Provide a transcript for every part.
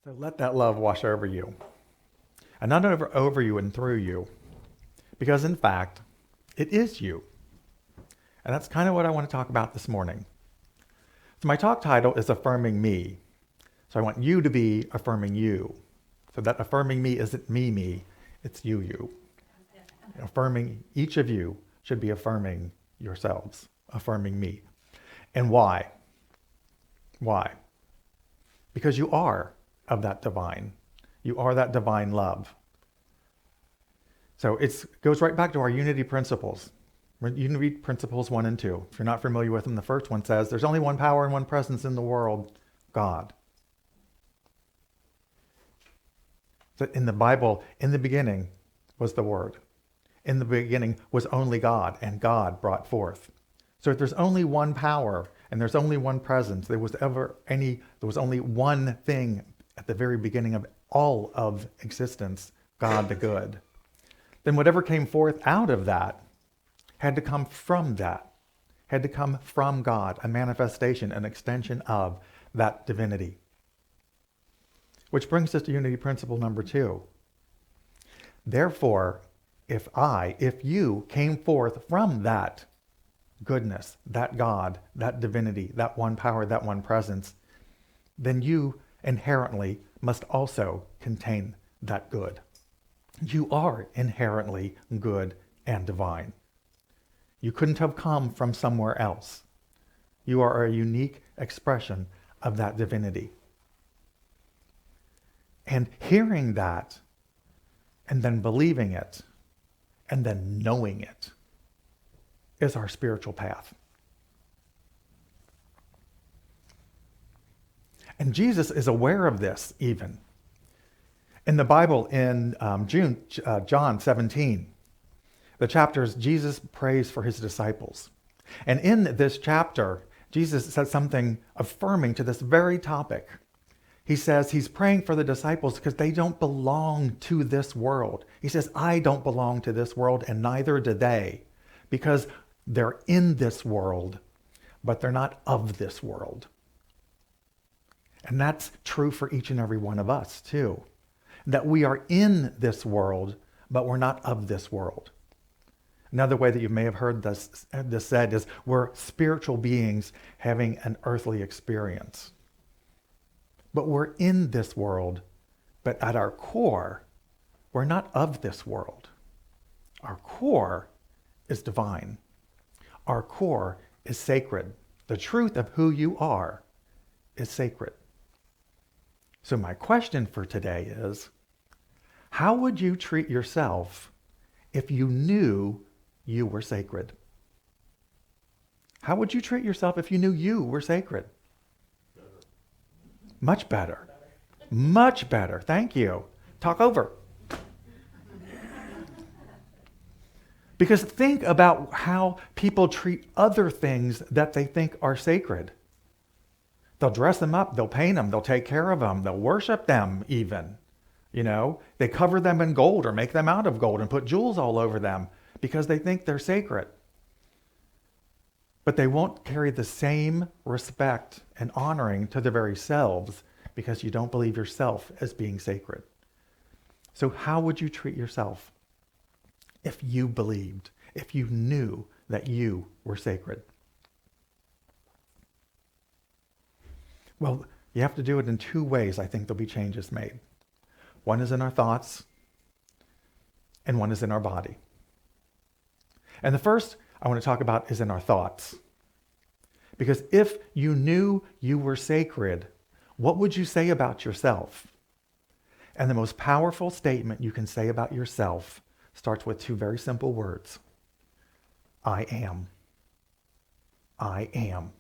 So let that love wash over you. And not over you and through you. Because in fact, it is you. And that's kind of what I want to talk about this morning. So my talk title is Affirming Me. So I want you to be affirming you. So that affirming me isn't me, it's you. Affirming, each of you should be affirming yourselves, affirming me. And why? Why? Because you are of that divine. You are that divine love. So it goes right back to our unity principles. Unity principles 1 and 2. If you're not familiar with them, the first one says, there's only one power and one presence in the world, God. So in the Bible, in the beginning was the Word. In the beginning was only God, and God brought forth. So if there's only one power, and there's only one presence, there was only one thing at the very beginning of all of existence, God the good. Then whatever came forth out of that had to come from that, had to come from God, a manifestation, an extension of that divinity. Which brings us to unity principle number 2. Therefore, if you came forth from that goodness, that God, that divinity, that one power, that one presence, then you inherently must also contain that good. You are inherently good and divine. You couldn't have come from somewhere else. You are a unique expression of that divinity. And hearing that, and then believing it, and then knowing it, is our spiritual path. And Jesus is aware of this even. In the Bible, in John 17, the chapters, Jesus prays for his disciples. And in this chapter, Jesus says something affirming to this very topic. He says he's praying for the disciples because they don't belong to this world. He says, I don't belong to this world, and neither do they, because they're in this world, but they're not of this world. And that's true for each and every one of us, too. That we are in this world, but we're not of this world. Another way that you may have heard this said is we're spiritual beings having an earthly experience. But we're in this world, but at our core, we're not of this world. Our core is divine. Our core is sacred. The truth of who you are is sacred. So my question for today is, how would you treat yourself if you knew you were sacred? How would you treat yourself if you knew you were sacred? Much better. Much better. Thank you. Talk over. Because think about how people treat other things that they think are sacred. They'll dress them up, they'll paint them, they'll take care of them, they'll worship them even. They cover them in gold or make them out of gold and put jewels all over them because they think they're sacred. But they won't carry the same respect and honoring to their very selves because you don't believe yourself as being sacred. So how would you treat yourself if you believed, if you knew that you were sacred? Well, you have to do it in 2 ways. I think there'll be changes made. One is in our thoughts, and one is in our body. And the first I want to talk about is in our thoughts. Because if you knew you were sacred, what would you say about yourself? And the most powerful statement you can say about yourself starts with 2 very simple words. I am. I am.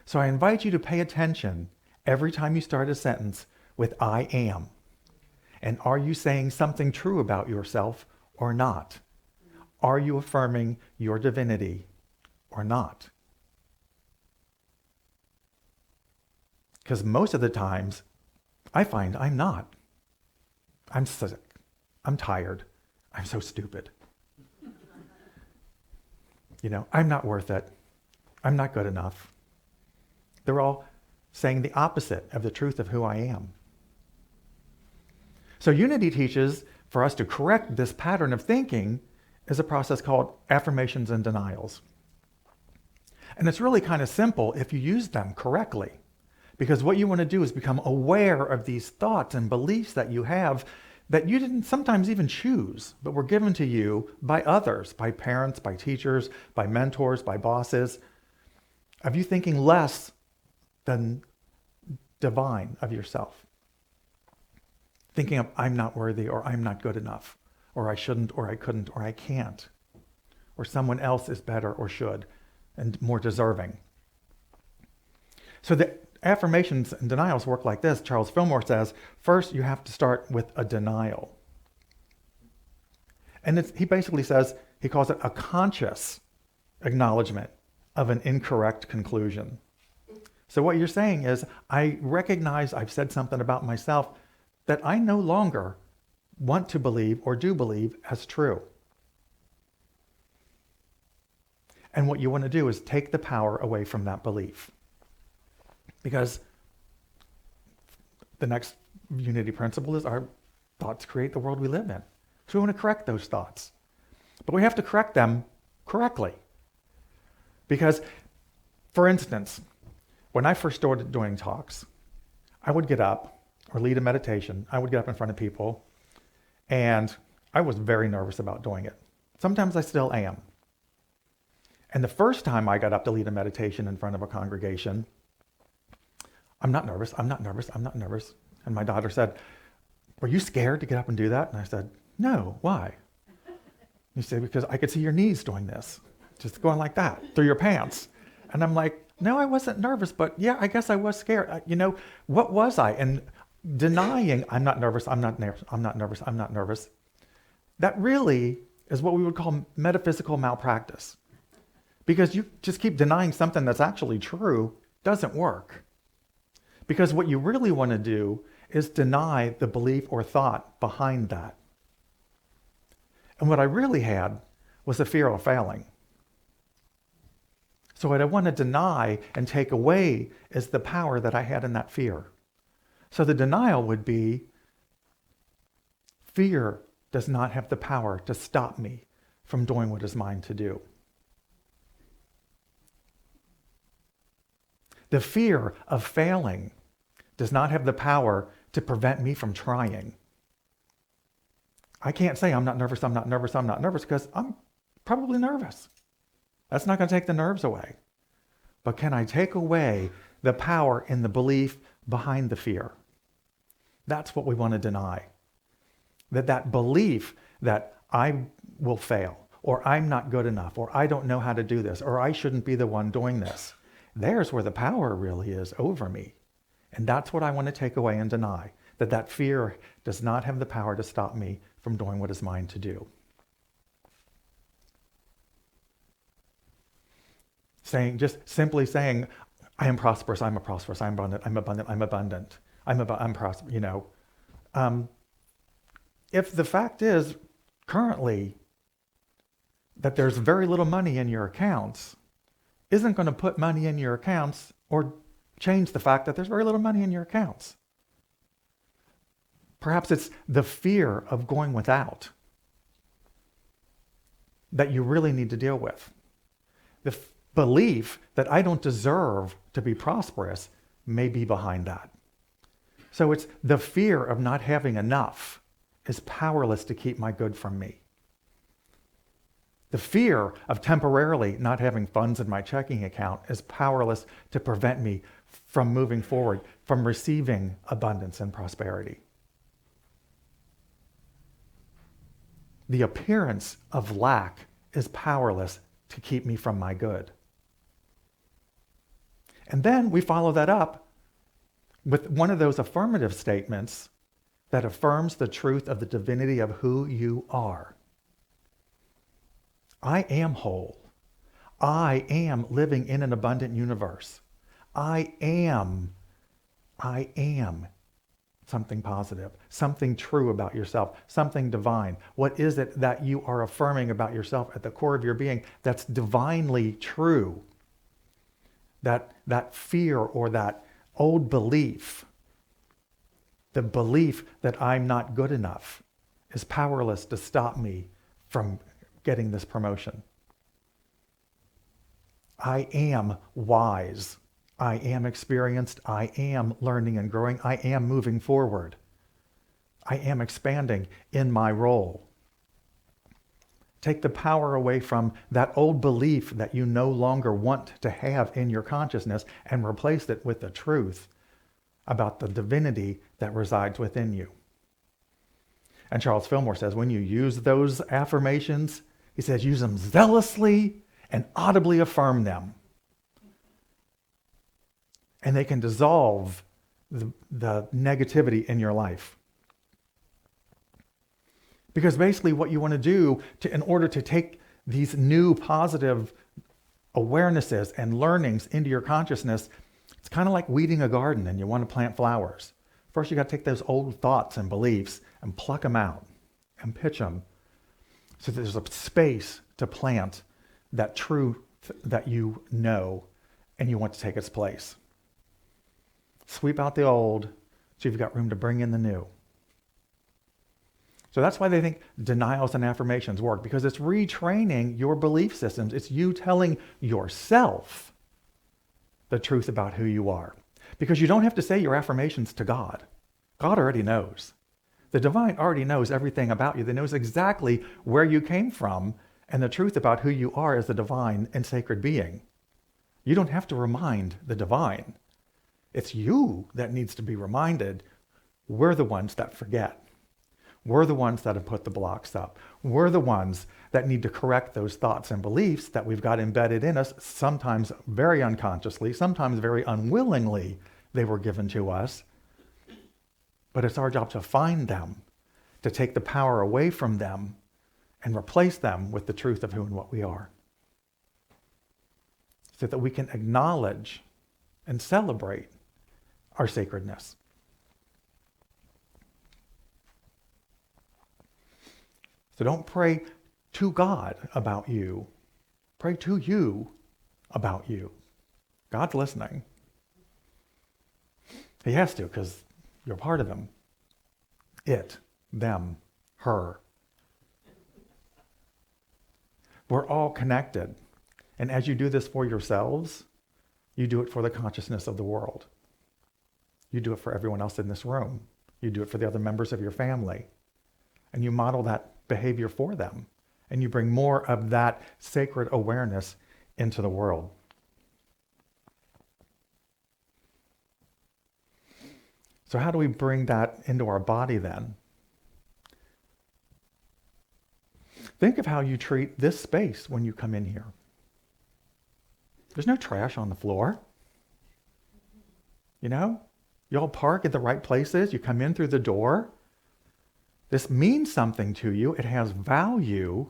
So I invite you to pay attention every time you start a sentence with I am. And are you saying something true about yourself or not? Are you affirming your divinity or not? Because most of the times, I find I'm not. I'm sick. I'm tired. I'm so stupid. I'm not worth it. I'm not good enough. They're all saying the opposite of the truth of who I am. So Unity teaches for us to correct this pattern of thinking is a process called affirmations and denials. And it's really kind of simple if you use them correctly. Because what you want to do is become aware of these thoughts and beliefs that you have that you didn't sometimes even choose, but were given to you by others, by parents, by teachers, by mentors, by bosses, of you thinking less than divine of yourself. Thinking of, I'm not worthy, or I'm not good enough, or I shouldn't, or I couldn't, or I can't, or someone else is better or should and more deserving. So the affirmations and denials work like this. Charles Fillmore says, first you have to start with a denial. And he basically says, he calls it a conscious acknowledgement of an incorrect conclusion. So what you're saying is, I recognize I've said something about myself that I no longer want to believe or do believe as true. And what you want to do is take the power away from that belief. Because the next unity principle is our thoughts create the world we live in. So we want to correct those thoughts. But we have to correct them correctly. Because, for instance, when I first started doing talks, I would get up or lead a meditation. I would get up in front of people, and I was very nervous about doing it. Sometimes I still am. And the first time I got up to lead a meditation in front of a congregation, I'm not nervous. And my daughter said, were you scared to get up and do that? And I said, no, why? You say, because I could see your knees doing this, just going like that through your pants. And I'm like, no, I wasn't nervous, but yeah, I guess I was scared. What was I? And denying, I'm not nervous. That really is what we would call metaphysical malpractice. Because you just keep denying something that's actually true doesn't work. Because what you really want to do is deny the belief or thought behind that. And what I really had was a fear of failing. So what I want to deny and take away is the power that I had in that fear. So the denial would be, fear does not have the power to stop me from doing what is mine to do. The fear of failing does not have the power to prevent me from trying. I can't say I'm not nervous, because I'm probably nervous. That's not going to take the nerves away. But can I take away the power in the belief behind the fear? That's what we want to deny. That belief that I will fail, or I'm not good enough, or I don't know how to do this, or I shouldn't be the one doing this. There's where the power really is over me. And that's what I want to take away and deny. That fear does not have the power to stop me from doing what is mine to do. Just simply saying, I am prosperous, I'm prosperous, I'm abundant. I'm prosperous, if the fact is currently that there's very little money in your accounts, isn't going to put money in your accounts or change the fact that there's very little money in your accounts. Perhaps it's the fear of going without that you really need to deal with. The belief that I don't deserve to be prosperous may be behind that. So it's the fear of not having enough is powerless to keep my good from me. The fear of temporarily not having funds in my checking account is powerless to prevent me from moving forward, from receiving abundance and prosperity. The appearance of lack is powerless to keep me from my good. And then we follow that up with one of those affirmative statements that affirms the truth of the divinity of who you are. I am whole. I am living in an abundant universe. I am something positive, something true about yourself, something divine. What is it that you are affirming about yourself at the core of your being that's divinely true? That fear or that old belief The belief that I'm not good enough is powerless to stop me from getting this promotion. I am wise. I am experienced. I am learning and growing. I am moving forward. I am expanding in my role. Take the power away from that old belief that you no longer want to have in your consciousness and replace it with the truth about the divinity that resides within you. And Charles Fillmore says, when you use those affirmations, he says, use them zealously and audibly affirm them. And they can dissolve the negativity in your life. Because basically what you want to do in order to take these new positive awarenesses and learnings into your consciousness, it's kind of like weeding a garden and you want to plant flowers. First you got to take those old thoughts and beliefs and pluck them out and pitch them so that there's a space to plant that truth that you know and you want to take its place. Sweep out the old so you've got room to bring in the new. So that's why they think denials and affirmations work, because it's retraining your belief systems. It's you telling yourself the truth about who you are. Because you don't have to say your affirmations to God. God already knows. The divine already knows everything about you. They knows exactly where you came from and the truth about who you are as a divine and sacred being. You don't have to remind the divine. It's you that needs to be reminded. We're the ones that forget. We're the ones that have put the blocks up. We're the ones that need to correct those thoughts and beliefs that we've got embedded in us, sometimes very unconsciously, sometimes very unwillingly they were given to us. But it's our job to find them, to take the power away from them and replace them with the truth of who and what we are. So that we can acknowledge and celebrate our sacredness. So don't pray to God about you. Pray to you about you. God's listening. He has to, because you're part of him. It, them, her. We're all connected. And as you do this for yourselves, you do it for the consciousness of the world. You do it for everyone else in this room. You do it for the other members of your family. And you model that behavior for them. And you bring more of that sacred awareness into the world. So how do we bring that into our body then? Think of how you treat this space when you come in here. There's no trash on the floor. You know? You all park at the right places. You come in through the door. This means something to you. It has value.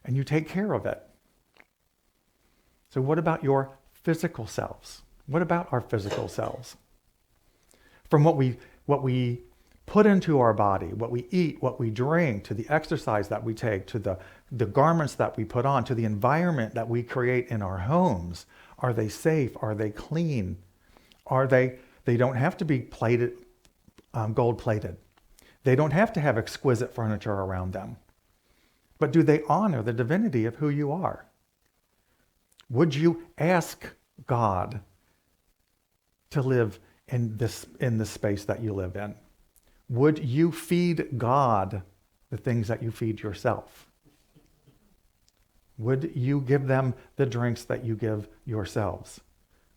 And you take care of it. So what about your physical selves? What about our physical selves? From what we put into our body, what we eat, what we drink, to the exercise that we take, to the garments that we put on, to the environment that we create in our homes. Are they safe? Are they clean? They don't have to be plated, gold plated. They don't have to have exquisite furniture around them. But do they honor the divinity of who you are? Would you ask God to live in this space that you live in? Would you feed God the things that you feed yourself? Would you give them the drinks that you give yourselves?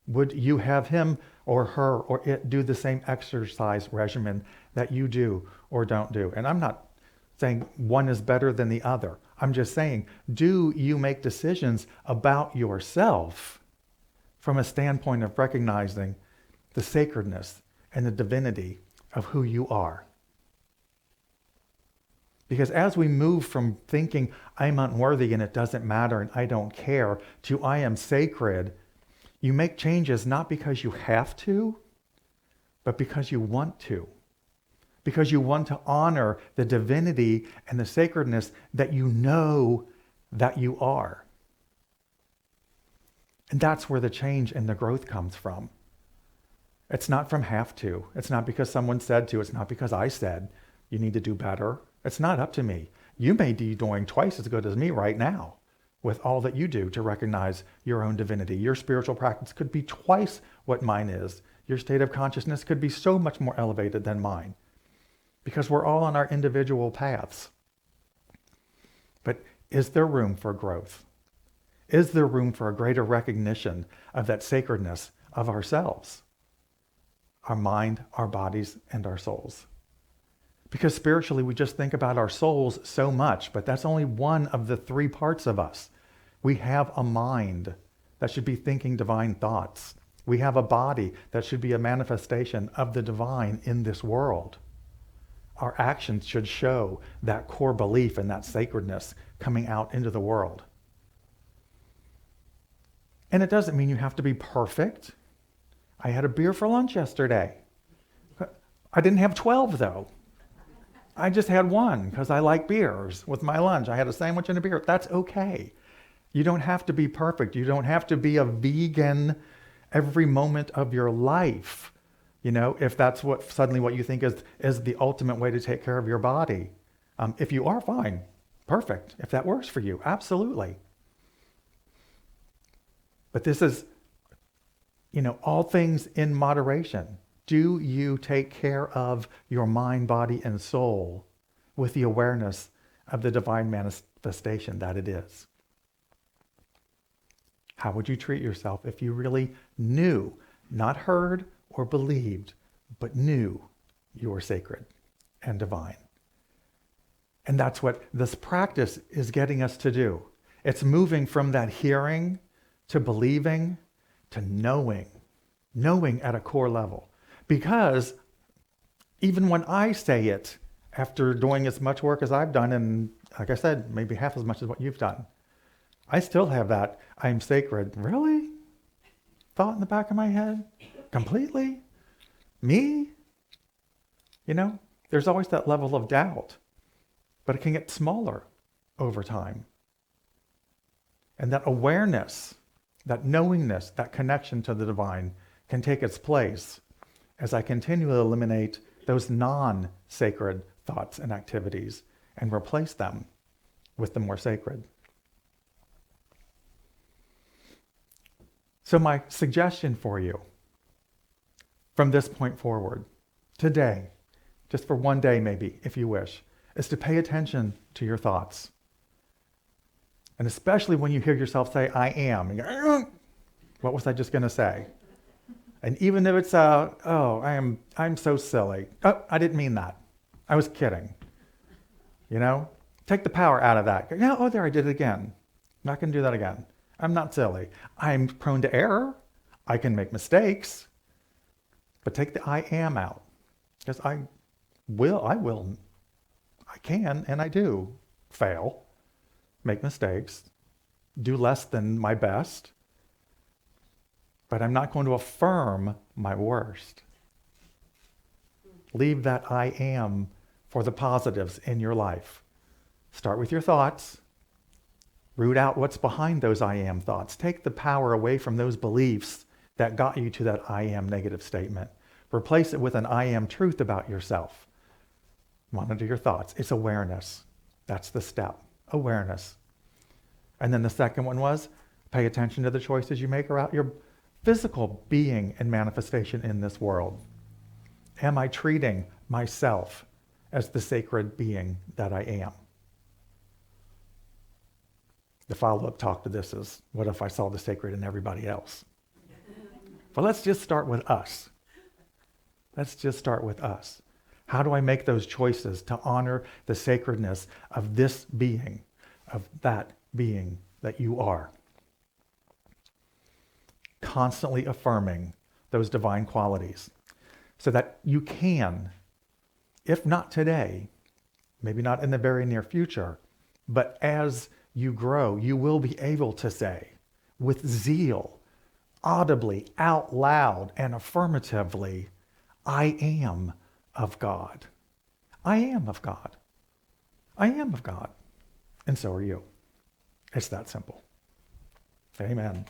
Would you have him or her or it do the same exercise regimen that you do or don't do? And I'm not saying one is better than the other. I'm just saying, do you make decisions about yourself from a standpoint of recognizing the sacredness and the divinity of who you are? Because as we move from thinking I'm unworthy and it doesn't matter and I don't care to I am sacred, you make changes not because you have to, but because you want to. Because you want to honor the divinity and the sacredness that you know that you are. And that's where the change and the growth comes from. It's not from have to. It's not because someone said to. It's not because I said you need to do better. It's not up to me. You may be doing twice as good as me right now with all that you do to recognize your own divinity. Your spiritual practice could be twice what mine is. Your state of consciousness could be so much more elevated than mine because we're all on our individual paths. But is there room for growth? Is there room for a greater recognition of that sacredness of ourselves? Our mind, our bodies, and our souls. Because spiritually, we just think about our souls so much, but that's only one of the three parts of us. We have a mind that should be thinking divine thoughts. We have a body that should be a manifestation of the divine in this world. Our actions should show that core belief and that sacredness coming out into the world. And it doesn't mean you have to be perfect. I had a beer for lunch yesterday. I didn't have 12 though. I just had one because I like beers with my lunch. I had a sandwich and a beer. That's okay. You don't have to be perfect. You don't have to be a vegan every moment of your life. You know, if that's what suddenly what you think is the ultimate way to take care of your body. If you are, fine. Perfect. If that works for you, absolutely. But this is, all things in moderation. Do you take care of your mind, body, and soul with the awareness of the divine manifestation that it is? How would you treat yourself if you really knew, not heard or believed, but knew you were sacred and divine? And that's what this practice is getting us to do. It's moving from that hearing to believing to knowing at a core level. Because even when I say it, after doing as much work as I've done, and like I said, maybe half as much as what you've done, I still have that I'm sacred, really? Thought in the back of my head? Completely? Me? There's always that level of doubt, but it can get smaller over time. And that awareness, that knowingness, that connection to the divine can take its place as I continually eliminate those non-sacred thoughts and activities and replace them with the more sacred. So my suggestion for you from this point forward, today, just for one day maybe, if you wish, is to pay attention to your thoughts. And especially when you hear yourself say, I am, and you're, what was I just going to say? And even if it's, I'm so silly. Oh, I didn't mean that. I was kidding. Take the power out of that. There, I did it again. I'm not going to do that again. I'm not silly. I'm prone to error. I can make mistakes. But take the I am out. Because I can, and I do fail, make mistakes, do less than my best. But I'm not going to affirm my worst. Leave that I am for the positives in your life. Start with your thoughts. Root out what's behind those I am thoughts. Take the power away from those beliefs that got you to that I am negative statement. Replace it with an I am truth about yourself. Monitor your thoughts. It's awareness. That's the step. Awareness. And then the second one was pay attention to the choices you make around your physical being and manifestation in this world. Am I treating myself as the sacred being that I am? The follow-up talk to this is, what if I saw the sacred in everybody else? But let's just start with us. Let's just start with us. How do I make those choices to honor the sacredness of this being, of that being that you are? Constantly affirming those divine qualities so that you can, if not today, maybe not in the very near future, but as you grow, you will be able to say with zeal, audibly, out loud, and affirmatively, I am of God. I am of God. I am of God. And so are you. It's that simple. Amen.